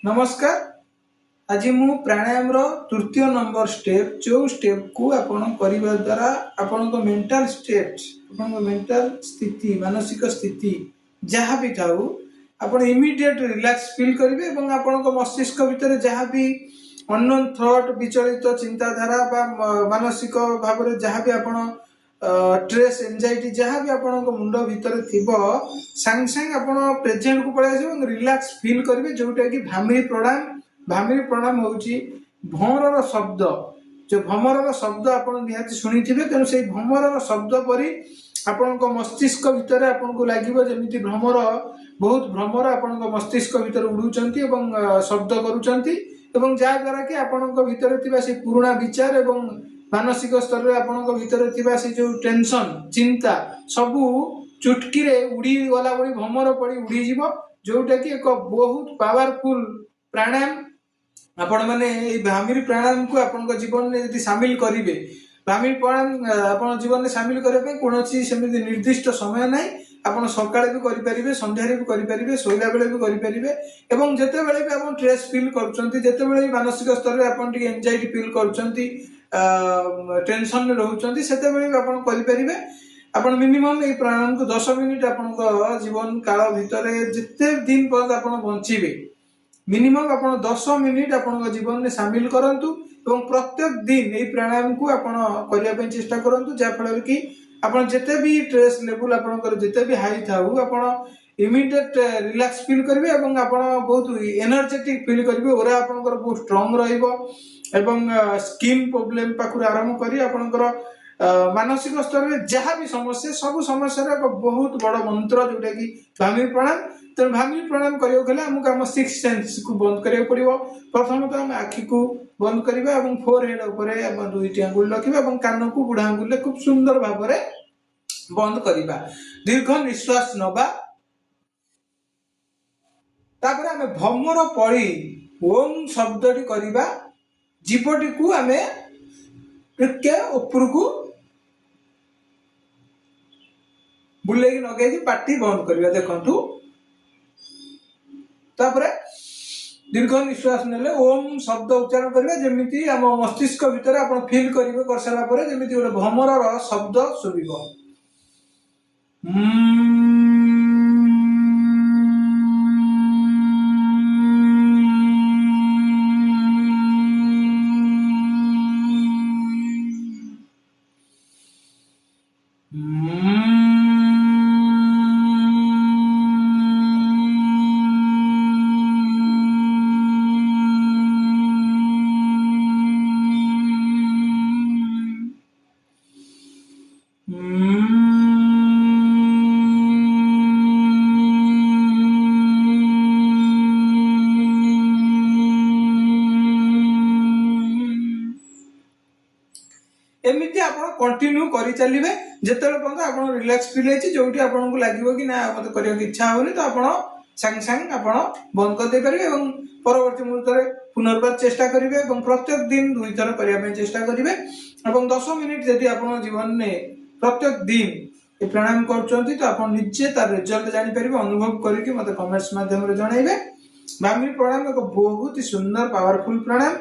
नमस्कार। आज मु प्राणायाम रो तृतीय नंबर स्टेप जो स्टेप को आपण करिवा द्वारा आपण को मेंटल स्टेट आपण को मेंटल स्थिति मानसिक स्थिति जहाँ भी थाऊ आपण इमीडिएट रिलैक्स फील करिवे एवं आपण को मस्तिष्क भीतर जहाँ भी अननोन थॉट विचलित चिंताधारा बा मानसिक भाव रे जहाँ भी आपण स्ट्रेस एंजाइटी जहाँ भी आपण मुंड भीतर थिबो सांग सांग आपण प्रेजेंट को पळा जाऊ रिलैक्स फील करिवे जोटा कि भामिरी प्रणाम होउची भमरर शब्द जो भमरर शब्द आपण निहाती सुनिथिबे तेनु से भमरर शब्द परी आपण मस्तिष्क भीतर आपण को लागिबो जेमिति भ्रमर बहुत भ्रमर आपण मस्तिष्क भीतर उडुचंती एवं शब्द करूचंती एवं जा द्वारा कि आपण भीतर थिबा से पुराना विचार एवं मानसिक स्तर रे आपण भीतर थिबा से जो टेंशन चिंता सबु चुटकी रे उड़ी गला बड़ी भमर पड़ी उड़ी जीवो जोटा कि एक बहुत पावरफुल प्राणायाम आपण माने ए भामिरी प्राणायाम को आपण जीवन में यदि शामिल करिवे भामिरी प्राणायाम आपण जीवन में शामिल करे पे कोनोसी सेमिति निर्दिष्ट समय नाही आपण सकाळे भी करि परिबे संध्या रे भी करि परिबे सोइला बेले भी करि परिबे एवं जते बेले भी आपण स्ट्रेस फील करचंती जते बेले भी मानसिक स्तर रे आपण टिके एंजाइटी फील करचंती टेंशन में रहउचंती सेते बेले भी आपण करि परिबे आपण मिनिमम ए प्राणायाम को 10 मिनिट आपण जीवन काल भीतर जिते दिन पर आपण बंचीबे मिनिमम आपण 10 मिनिट आपण जीवन में शामिल करंतु एवं प्रत्येक दिन ए प्राणायाम को आपण करिया पे चेष्टा करंतु जा फल कि आपण जते भी स्ट्रेस लेवल आपण जते भी हाई थाउ आपण इमीडिएट रिलैक्स फील करिवे एवं आपण बहुत एनर्जेटिक फील करिवे ओरा आपण बहुत स्ट्रांग रहइबो एवं स्किन प्रॉब्लम पाखुर आरंभ करी आपण मानसिक स्तर में जहाँ भी समस्या सब समस्या बहुत बड़ मंत्र जोटा कि भामिरी प्रणाम तेणु भामिरी प्रणाम करियो गले हमको हम सिक्स सेंस को बंद करियो पड़िबो प्रथमतः हम आखि को बंद करिबा एवं फोर हेड ऊपर हम दुईटी आंगुल रखिबा एवं कान को बुढ़ा आंगुल खूब सुंदर भाव में बंद करिबा दीर्घ निश्वास नबा तापर हमें भमर पड़ी ओम शब्दटी करिबा जीवटी को हमें टिके ऊपर को बुले नगे पार्टी बंद करवा देखु तापर दीर्घ निश्वास नेले ओम शब्द उच्चारण करेंगे जमीती आम मस्तिष्क भीतर आप फील करेंगे कर सारा जमीती गोटे भमर शब्द शुभ एमती आप कंटिन्यू कर चलिए जिते पर्यटन आप रिलैक्स फील होती जो आपको लगे कि ना मत करने इच्छा होनी तो आप सांग सांग आप बंद कर दे पारे और परवर्ती मुहूर्त में पुनर्बार चेष्टा करेंगे प्रत्येक दिन 2 थर करने चेष्टा करेंगे 10 मिनिट यदि आप जीवन में प्रत्येक दिन प्राणायाम कर तो आप निजे तार रिजल्ट जापर अनुभव करके मत कमेंट्स माध्यम जनइबे भामिरी प्राणायाम एक बहुत ही सुंदर पावरफुल प्राणायाम